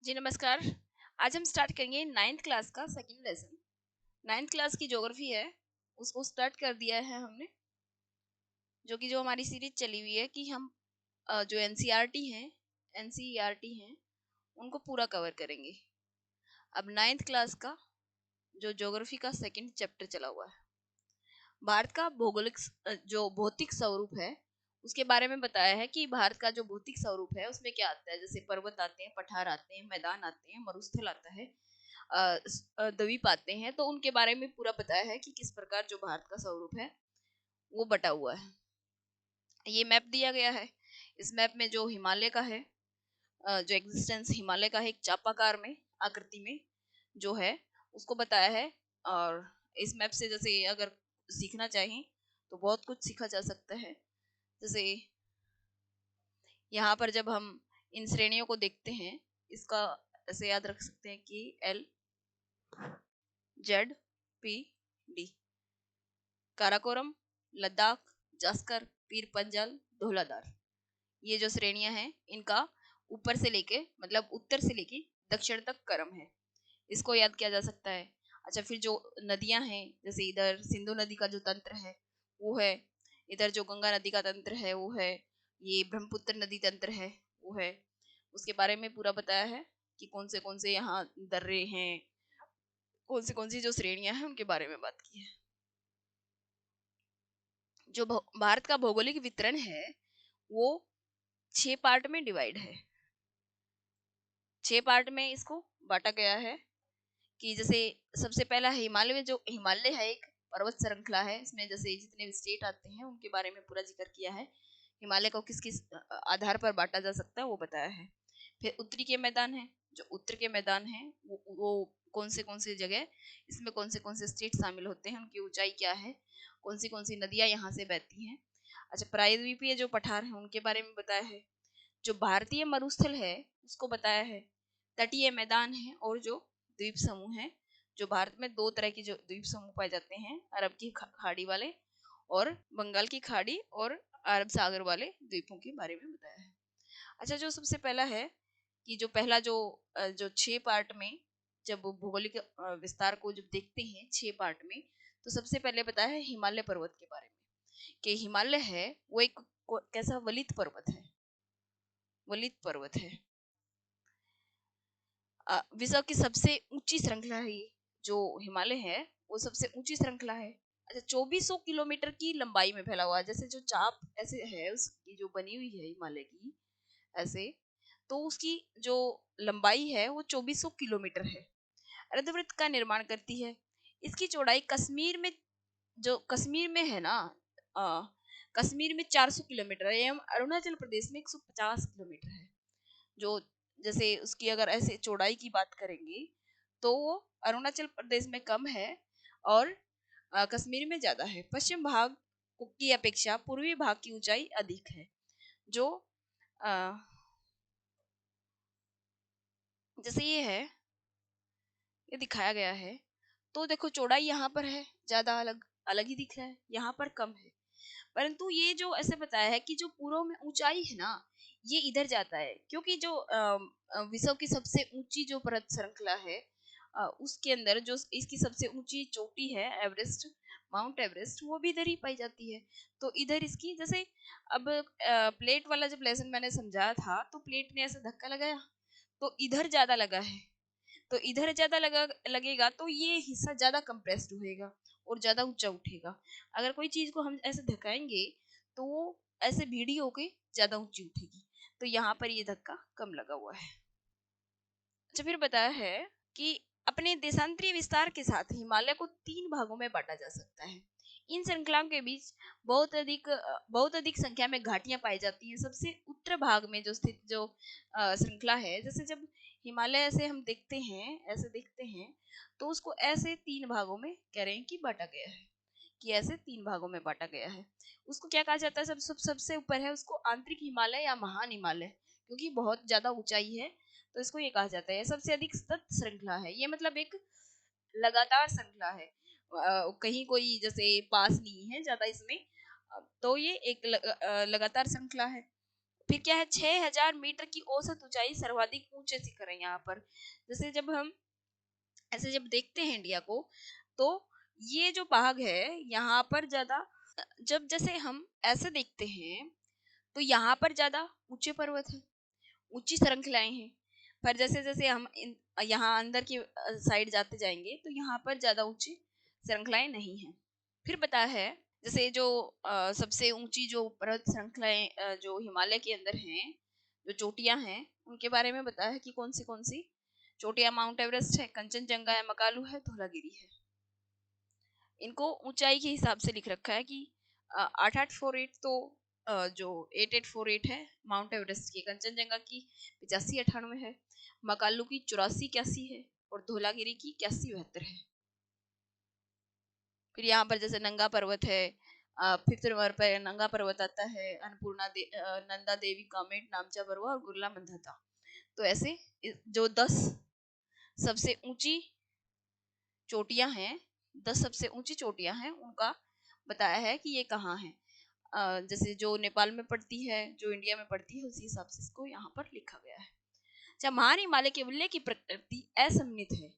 जी नमस्कार। आज हम स्टार्ट करेंगे 9th क्लास का सेकंड लेसन। 9th क्लास की ज्योग्राफी है, उसको स्टार्ट कर दिया है हमने, जो हमारी सीरीज चली हुई है कि हम जो एनसीईआरटी हैं उनको पूरा कवर करेंगे। अब 9th क्लास का जो ज्योग्राफी का सेकंड चैप्टर चला हुआ है, भारत का भौगोलिक जो भौतिक स्वरूप है उसके बारे में बताया है कि भारत का जो भौतिक स्वरूप है उसमें क्या आता है। जैसे पर्वत आते हैं, पठार आते हैं, मैदान आते हैं, मरुस्थल आता है, द्वीप आते हैं। तो उनके बारे में पूरा बताया है कि किस प्रकार जो भारत का स्वरूप है वो बटा हुआ है। ये मैप दिया गया है। इस मैप में जो हिमालय का है, जो एग्जिस्टेंस हिमालय का है, एक चापाकार में आकृति में जो है उसको बताया है। और इस मैप से जैसे अगर सीखना चाहें तो बहुत कुछ सीखा जा सकता है। जैसे यहाँ पर जब हम इन श्रेणियों को देखते हैं, इसका ऐसे याद रख सकते हैं कि L Z P D, Karakoram, Ladakh, Zanskar, Pir Panjal, Dhauladhar, ये जो श्रेणियां हैं इनका ऊपर से लेके मतलब उत्तर से लेके दक्षिण तक क्रम है। इसको याद किया जा सकता है। अच्छा, फिर जो नदियां हैं, जैसे इधर सिंधु नदी का जो तंत्र है वो है, इधर जो गंगा नदी का तंत्र है वो है, ये ब्रह्मपुत्र नदी तंत्र है वो है। उसके बारे में पूरा बताया है कि कौन से यहाँ दर्रे हैं, कौन सी जो श्रेणियां हैं उनके बारे में बात की है। जो भारत का भौगोलिक वितरण है वो 6 पार्ट में डिवाइड है। 6 पार्ट में इसको बांटा गया है कि जैसे सबसे पहला हिमालय में, जो हिमालय है एक पर्वत श्रृंखला है। इसमें जैसे जितने स्टेट आते हैं उनके बारे में पूरा जिक्र किया है। हिमालय को किस किस आधार पर बांटा जा सकता है वो बताया है। फिर उत्तरी के मैदान है, जो उत्तर के मैदान है वो कौन से जगह, इसमें कौन से स्टेट शामिल होते हैं, उनकी ऊंचाई क्या है, कौन सी नदियां यहाँ से बहती हैं। अच्छा, प्रायद्वीपीय जो पठार है उनके बारे में बताया है। जो भारतीय मरुस्थल है उसको बताया है। तटीय मैदान है और जो द्वीप समूह है, जो भारत में 2 तरह के जो द्वीप समूह पाए जाते हैं, अरब की खाड़ी वाले और बंगाल की खाड़ी और अरब सागर वाले द्वीपों के बारे में बताया है। अच्छा, जो सबसे पहला है कि जो पहला जो 6 पार्ट में जब भौगोलिक विस्तार को जब देखते हैं 6 पार्ट में, तो सबसे पहले बताया है हिमालय पर्वत के बारे में कि हिमालय है वो एक कैसा वलित पर्वत है। वलित पर्वत है, विश्व की सबसे ऊंची श्रृंखला है ये। जो हिमालय है वो सबसे ऊंची श्रृंखला है। अच्छा, 2400 किलोमीटर की लंबाई में फैला हुआ है। जैसे जो चाप ऐसे है उसकी जो बनी हुई है हिमालय की ऐसे, तो उसकी जो लंबाई है वो 2400 किलोमीटर है। अर्धवृत्त का निर्माण करती है। इसकी चौड़ाई कश्मीर में, जो कश्मीर में है ना, आ, कश्मीर में 400 किलोमीटर है, एवं अरुणाचल प्रदेश में 150 किलोमीटर है। जो जैसे उसकी अगर ऐसे चौड़ाई की बात करेंगे तो वो अरुणाचल प्रदेश में कम है और कश्मीर में ज्यादा है। पश्चिम भाग की अपेक्षा पूर्वी भाग की ऊंचाई अधिक है। जो आ, जैसे ये है, ये दिखाया गया है, तो देखो चौड़ाई यहाँ पर है ज्यादा, अलग अलग ही दिख रहा है, यहाँ पर कम है। परंतु ये जो ऐसे बताया है कि जो पूर्व में ऊंचाई है ना, ये इधर जाता है क्योंकि जो विश्व की सबसे ऊंची जो पर्वत श्रृंखला है, उसके अंदर जो इसकी सबसे ऊंची चोटी है एवरेस्ट, माउंट एवरेस्ट, वो भी इधर ही पाई जाती है। तो इधर इसकी जैसे अब प्लेट वाला जब लेसन मैंने समझाया था तो प्लेट ने ऐसे धक्का लगाया तो इधर ज्यादा लगा है, तो इधर ज्यादा लगेगा तो ये हिस्सा ज्यादा कंप्रेस्ड होएगा और ज्यादा ऊंचा उठेगा। अगर कोई चीज को हम ऐसे धक्काएंगे तो वो ऐसे भीड़ी होके ज्यादा ऊंची उठेगी। तो यहाँ पर ये धक्का कम लगा हुआ है। अच्छा, फिर बताया है कि अपने देशांतरीय विस्तार के साथ हिमालय को 3 भागों में बांटा जा सकता है। इन श्रृंखलाओं के बीच बहुत अधिक संख्या में घाटियां पाई जाती हैं। सबसे उत्तर भाग में जो स्थित जो श्रृंखला है, जैसे जब हिमालय से हम देखते हैं, ऐसे देखते हैं, तो उसको ऐसे 3 भागों में कह रहे हैं कि बांटा गया है, कि ऐसे 3 भागों में बांटा गया है। उसको क्या कहा जाता है, सबसे ऊपर है उसको आंतरिक हिमालय या महान हिमालय, क्योंकि बहुत ज्यादा ऊंचाई है तो इसको ये कहा जाता है। सबसे अधिक सतत श्रृंखला है, ये मतलब एक लगातार श्रृंखला है, कहीं कोई जैसे पास नहीं है ज्यादा इसमें, तो ये एक लगातार श्रृंखला है। फिर क्या है, 6000 मीटर की औसत ऊंचाई सर्वाधिक ऊंचे शिखर है यहाँ पर। जैसे जब हम ऐसे जब देखते हैं इंडिया को, तो ये जो भाग है यहाँ पर ज्यादा, जब जैसे हम ऐसे देखते हैं तो यहाँ पर ज्यादा ऊंचे पर्वत है, ऊंची श्रृंखलाएं हैं। पर जैसे जैसे हम यहाँ अंदर की साइड जाते जाएंगे तो यहाँ पर ज्यादा ऊंची श्रृंखलाएं नहीं है। फिर पता है जैसे जो सबसे ऊंची जो पर्वत श्रृंखलाएं जो हिमालय के अंदर हैं, जो चोटियां हैं, उनके बारे में बताया है कि कौन सी चोटियां। माउंट एवरेस्ट है, कंचनजंगा है, मकालू है, धौलागिरी है। इनको ऊंचाई के हिसाब से लिख रखा है कि 8848 तो जो 8848 है माउंट एवरेस्ट की, कंचनजंगा की 8598 है, मकालू की 8481 है, और धौलागिरी की 8172 है। फिर यहाँ पर जैसे नंगा पर्वत है, फिफ्थ नंबर पर नंगा पर्वत आता है, अन्नपूर्णा नंदा देवी कामेट, नामचा बरुआ और गुरला मंदाता। तो ऐसे जो 10 सबसे ऊंची चोटियां हैं, 10 सबसे ऊंची चोटियां हैं, उनका बताया है कि ये कहाँ है। जैसे जो नेपाल में पड़ती है, जो इंडिया में पड़ती है, उसी हिसाब से इसको यहाँ पर लिखा गया है। अच्छा, महान हिमालय के विलय की प्रकृति असममित है।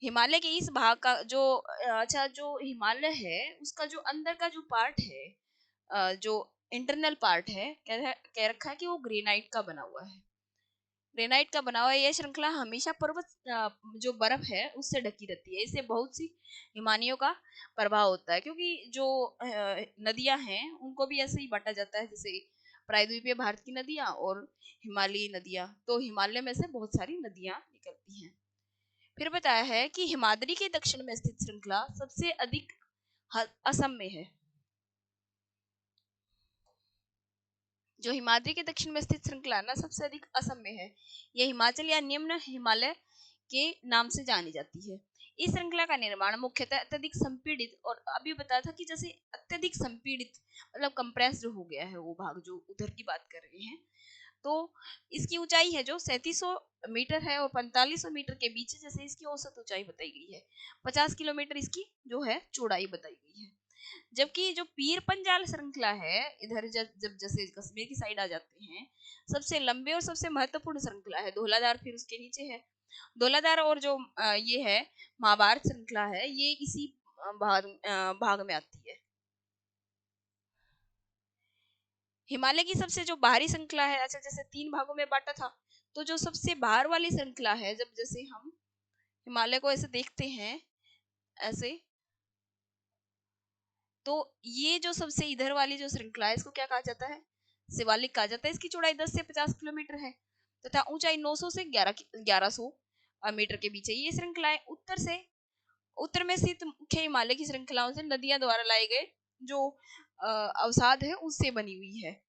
हिमालय के इस भाग का जो अच्छा जो हिमालय है उसका जो अंदर का जो पार्ट है, जो इंटरनल पार्ट है, कह रखा है कि वो ग्रेनाइट का बना हुआ है। ग्रेनाइट का बना हुआ यह श्रृंखला हमेशा पर्वत जो बर्फ है उससे ढकी रहती है। इससे बहुत सी हिमानियों का प्रभाव होता है, क्योंकि जो नदियां हैं उनको भी ऐसे ही बांटा जाता है, जैसे प्रायद्वीपीय भारत की नदियां और हिमालयी नदियां। तो हिमालय में से बहुत सारी नदियां निकलती हैं। फिर बताया है कि हिमाद्री के दक्षिण में स्थित श्रृंखला सबसे अधिक असम में है। जो हिमाद्री के दक्षिण में स्थित श्रृंखला ना सबसे अधिक असम में है। यह हिमाचल या निम्न हिमालय के नाम से जानी जाती है। इस श्रृंखला का निर्माण मुख्यतः अत्यधिक संपीड़ित, और अभी बताया था कि जैसे अत्यधिक संपीड़ित मतलब कंप्रेस्ड हो गया है वो भाग जो उधर की बात कर रहे हैं। तो इसकी ऊंचाई है जो 3700 मीटर है, और 4500 मीटर के बीच जैसे इसकी औसत ऊंचाई बताई गई है। 50 किलोमीटर इसकी जो है चौड़ाई बताई गई है। जबकि जो पीर पंजाल श्रृंखला है, इधर जब जैसे कश्मीर की साइड आ जाते हैं, सबसे लंबे और सबसे महत्वपूर्ण श्रृंखला है। धौलाधार फिर उसके नीचे है। धौलाधार और जो ये है महाभारत श्रृंखला है, ये इसी भाग में आती है। हिमालय की सबसे जो बाहरी श्रृंखला है, अच्छा जैसे 3 भागों में बांटा था, तो जो सबसे बाहर वाली श्रृंखला है, जब जैसे हम हिमालय को ऐसे देखते हैं ऐसे, तो ये जो सबसे इधर वाली जो श्रृंखला है इसको क्या कहा जाता है, शिवालिक कहा जाता है। इसकी चौड़ाई 10 से 50 किलोमीटर है तथा ऊंचाई 900 से 1100 मीटर के बीच है। ये श्रृंखलाएं उत्तर में स्थित मुख्य हिमालय की श्रृंखलाओं से नदियां द्वारा लाए गए जो अवसाद है उससे बनी हुई है।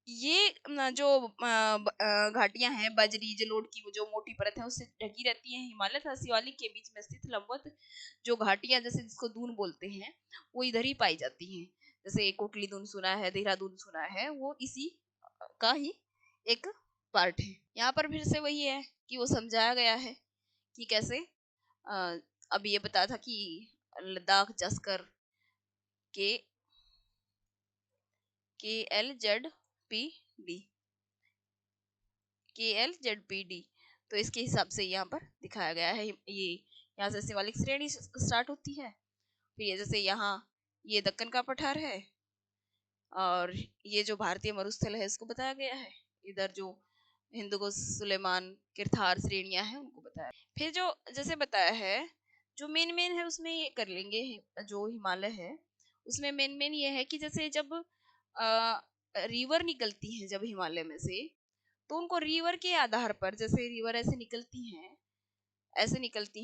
ये जो घाटियां हैं बजरी जलोढ़ की जो मोटी परत है उससे ढकी रहती है। हिमालय तथा शिवालिक के बीच में स्थित लंबवत जो घाटियां, जैसे जिसको दून बोलते हैं, वो इधर ही पाई जाती हैं। जैसे कोटली दून सुना है, देहरादून सुना है, वो इसी का ही एक पार्ट है। यहाँ पर फिर से वही है कि वो समझाया गया है कि कैसे अब ये बताया था कि लद्दाख जस्कर के KLZPD KLZPD, तो इसके हिसाब से यहाँ पर दिखाया गया है। ये यहाँ से शिवालिक श्रेणी स्टार्ट होती है, फिर ये जैसे यहाँ ये दक्कन का पठार है, और ये जो भारतीय मरुस्थल है इसको बताया गया है। इधर जो हिंदुकुश सुलेमान किरथार श्रेणियां हैं उनको बताया। फिर जो जैसे बताया है जो मेन मेन है उसमें ये कर लेंगे। जो हिमालय है उसमें मेन मेन ये है कि जैसे जब रिवर निकलती है जब हिमालय में से, तो उनको रिवर के आधार पर, जैसे रिवर ऐसे निकलती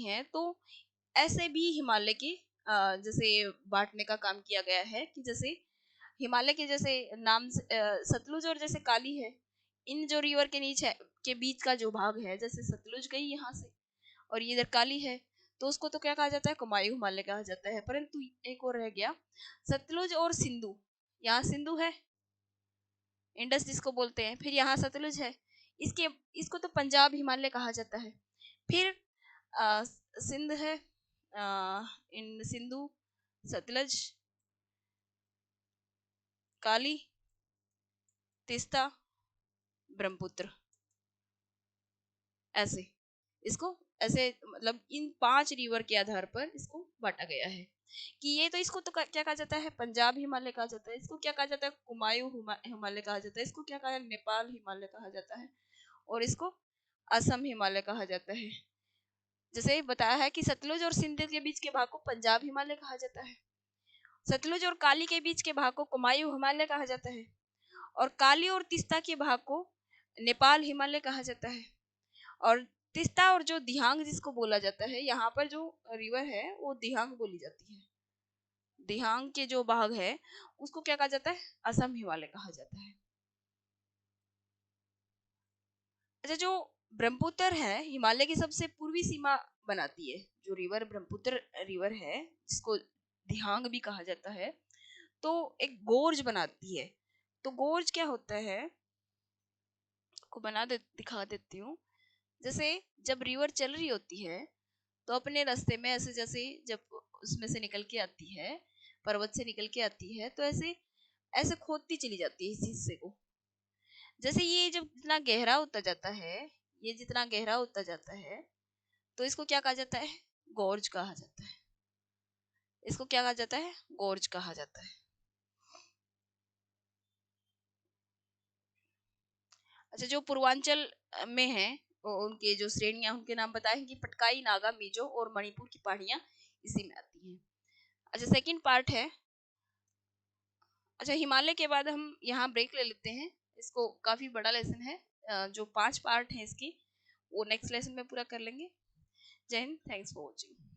हैं, तो ऐसे भी हिमालय के जैसे बांटने का काम किया गया है कि जैसे हिमालय के जैसे नाम सतलुज और जैसे काली है, इन जो रिवर के नीचे के बीच का जो भाग है, जैसे सतलुज गई यहाँ से और ये इधर काली है, तो उसको तो क्या कहा जाता है, कुमायूं हिमालय कहा जाता है। परंतु एक और रह गया, सतलुज और सिंधु। यहाँ सिंधु है, इंडस जिसको बोलते हैं, फिर यहाँ सतलुज है, इसको तो पंजाब हिमालय कहा जाता है। फिर सिंध है, इन सिंधु, सतलज, काली, तीस्ता, ब्रह्मपुत्र, ऐसे इसको ऐसे मतलब इन 5 रिवर के आधार पर इसको बांटा गया है कि ये तो इसको तो क्या कहा जाता है, पंजाब हिमालय कहा जाता है, इसको क्या कहा जाता है, कुमायूं हिमालय कहा जाता है, इसको क्या कहा है, नेपाल हिमालय कहा जाता है, और इसको असम हिमालय कहा जाता है। जैसे बताया है कि सतलुज और सिंध के बीच के भाग को पंजाब हिमालय कहा जाता है, सतलुज और काली के बीच के भाग को कुमायूं हिमालय कहा जाता है, और काली और तीस्ता के भाग को नेपाल हिमालय कहा जाता है। और तीस्ता और जो दिहांग जिसको बोला जाता है, यहाँ पर जो रिवर है वो दिहांग बोली जाती है। दिहांग के जो भाग है उसको क्या कहा जाता है, असम हिमालय कहा जाता है। अच्छा, जो ब्रह्मपुत्र है हिमालय की सबसे पूर्वी सीमा बनाती है, जो रिवर ब्रह्मपुत्र रिवर है जिसको दिहांग भी कहा जाता है, तो एक गोर्ज बनाती है। तो गोर्ज क्या होता है, को दिखा देती हूँ। जैसे जब रिवर चल रही होती है तो अपने रास्ते में ऐसे, जैसे जब उसमें से निकल के आती है, पर्वत से निकल के आती है, तो ऐसे ऐसे खोदती चली जाती है इस हिस्से को। जैसे ये जब जितना गहरा होता जाता है, ये जितना गहरा होता जाता है, तो इसको क्या कहा जाता है, गोर्ज कहा जाता है। इसको क्या कहा जाता है, गोर्ज कहा जाता है। अच्छा, जो पूर्वांचल में है उनके जो श्रेणियां, उनके नाम बताए कि पटकाई, नागा, मिजो और मणिपुर की पहाड़ियां इसी में आती हैं। अच्छा, सेकंड पार्ट है। अच्छा, हिमालय के बाद हम यहाँ ब्रेक ले लेते हैं, इसको काफी बड़ा लेसन है, जो 5 पार्ट है इसकी वो नेक्स्ट लेसन में पूरा कर लेंगे। जय हिंद, थैंक्स फॉर वॉचिंग।